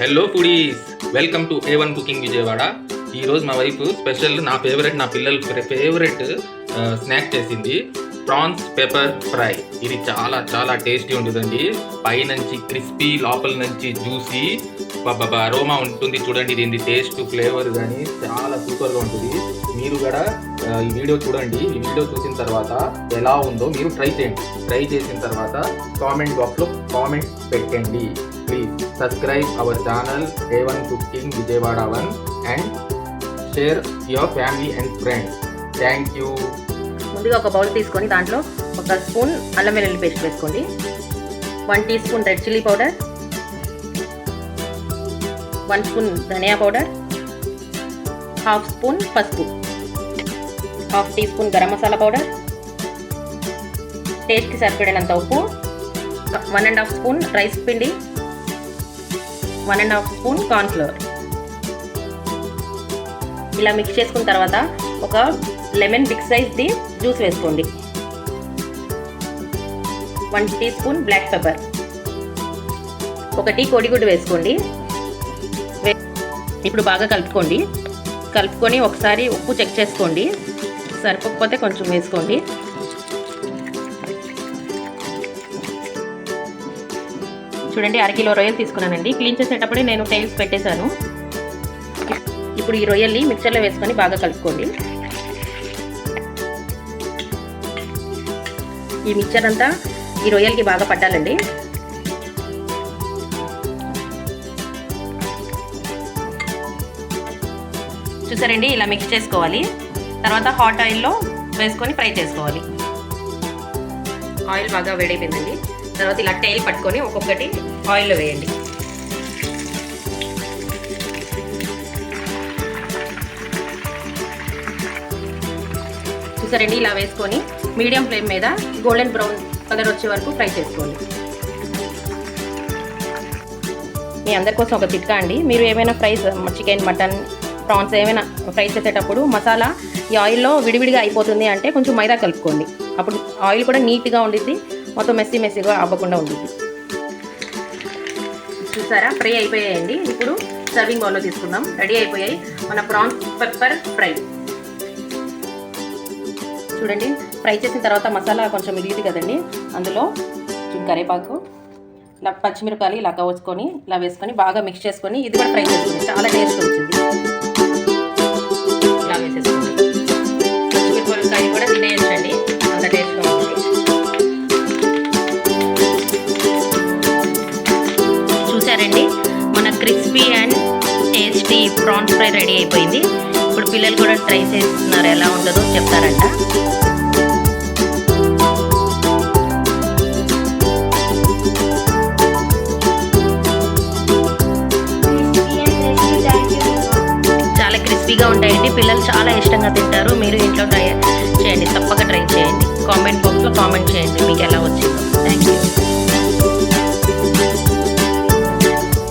Hello foodies, welcome to A1 cooking Vijayawada. ఈరోజు మా wife special నా పిల్లల ఫేవరెట్ స్నాక్ చేసింది ప్రాన్స్ పెప్పర్ ఫ్రై. ఇది చాలా చాలా టేస్టీ ఉంటుందండి. పైనుంచి క్రిస్పీ, లోపల నుంచి జ్యూసీ, అరోమా ఉంటుంది. చూడండి, దీని టేస్ట్ ఫ్లేవర్ కానీ చాలా సూపర్గా ఉంటుంది. మీరు కూడా ఈ వీడియో చూడండి. ఈ వీడియో చూసిన తర్వాత ఎలా ఉందో మీరు ట్రై చేయండి. ట్రై చేసిన తర్వాత కామెంట్ బాక్స్లో కామెంట్ పెట్టండి. Please subscribe our channel A1 cooking Vijayawada 1 and share your family and friends. Thank you. ముందుగా ఒక బౌల్ తీసుకొని దాంట్లో ఒక స్పూన్ అల్లం వెల్లుల్లి పేస్ట్ వేసుకోండి. 1 teaspoon red chilli powder, 1 spoon ధనియా పౌడర్, 1/2 స్పూన్ పసుపు, 1/2 teaspoon garam masala powder, టేస్ట్కి సరిపడినంత ఉప్పు, 1.5 స్పూన్ రైస్ పిండి, 1.5 స్పూన్ కార్న్ఫ్లోర్. ఇలా మిక్స్ చేసుకున్న తర్వాత ఒక లెమన్ బిగ్ సైజ్ది జ్యూస్ వేసుకోండి. 1 టీ స్పూన్ బ్లాక్ పెప్పర్, 1 కోడిగుడ్డు వేసుకోండి. ఇప్పుడు బాగా కలుపుకొని ఒకసారి ఉప్పు చెక్ చేసుకోండి. సరిపోకపోతే కొంచెం వేసుకోండి. చూడండి, 1/2 కిలో రొయ్యలు తీసుకున్నానండి. క్లీన్ చేసేటప్పుడే నేను టైల్స్ పెట్టేశాను. ఇప్పుడు ఈ రొయ్యల్ని మిక్సర్లో వేసుకొని బాగా కలుపుకోండి. ఈ మిక్చర్ అంతా ఈ రొయ్యలకి బాగా పట్టాలండి. చూసారండి, ఇలా మిక్స్ చేసుకోవాలి. తర్వాత హాట్ ఆయిల్లో వేసుకొని ఫ్రై చేసుకోవాలి. ఆయిల్ బాగా వేడైపోయిందండి. తర్వాత ఇలా టైల్ పట్టుకొని ఒక్కొక్కటి ఆయిల్లో వేయండి. చూసారండి, ఇలా వేసుకొని మీడియం ఫ్లేమ్ మీద గోల్డెన్ బ్రౌన్ కలర్ వచ్చే వరకు ఫ్రై చేసుకోండి. మీ అందరి కోసం ఒక చిట్కా అండి. మీరు ఏమైనా ఫ్రైస్, చికెన్, మటన్, ప్రాన్స్ ఏమైనా ఫ్రై చేసేటప్పుడు మసాలా ఈ ఆయిల్లో విడివిడిగా అయిపోతుంది అంటే కొంచెం మైదా కలుపుకోండి. అప్పుడు ఆయిల్ కూడా నీట్గా ఉండిద్ది, మొత్తం మెస్సీగా అవ్వకుండా ఉండిద్ది. చూసారా, ఫ్రై అయిపోయాయండి. ఇప్పుడు సర్వింగ్ బౌల్లో తీసుకుందాం. రెడీ అయిపోయాయి మన ప్రాన్స్ పెప్పర్ ఫ్రై. చూడండి, ఫ్రై చేసిన తర్వాత మసాలా కొంచెం మిగిలింది కదండి, అందులో కరివేపాకు, ఇలా పచ్చిమిరపకాయలు ఇలా కవచుకొని ఇలా వేసుకొని బాగా మిక్స్ చేసుకొని ఇది కూడా ఫ్రై చేసుకోండి. చాలా టేస్ట్ వచ్చింది. ఇలా వేసేసుకోండి. పచ్చిమిరపకాయలు కూడా తినేయచ్చండి, అంత టేస్ట్గా ఉంటుంది. చూసారండి, మన crispy and tasty prawns fry ready అయిపోయింది. ఇప్పుడు పిల్లలు కూడా ట్రై చేస్తున్నారు, ఎలా ఉంటుందో చెప్తారంట. చాలా క్రిస్పీగా ఉంటాయండి. పిల్లలు చాలా ఇష్టంగా తింటారు. మీరు ఇంట్లో ట్రై చేయండి, తప్పక ట్రై చేయండి. కామెంట్ బాక్స్లో కామెంట్ చేయండి మీకు ఎలా వచ్చిందో. Thank you.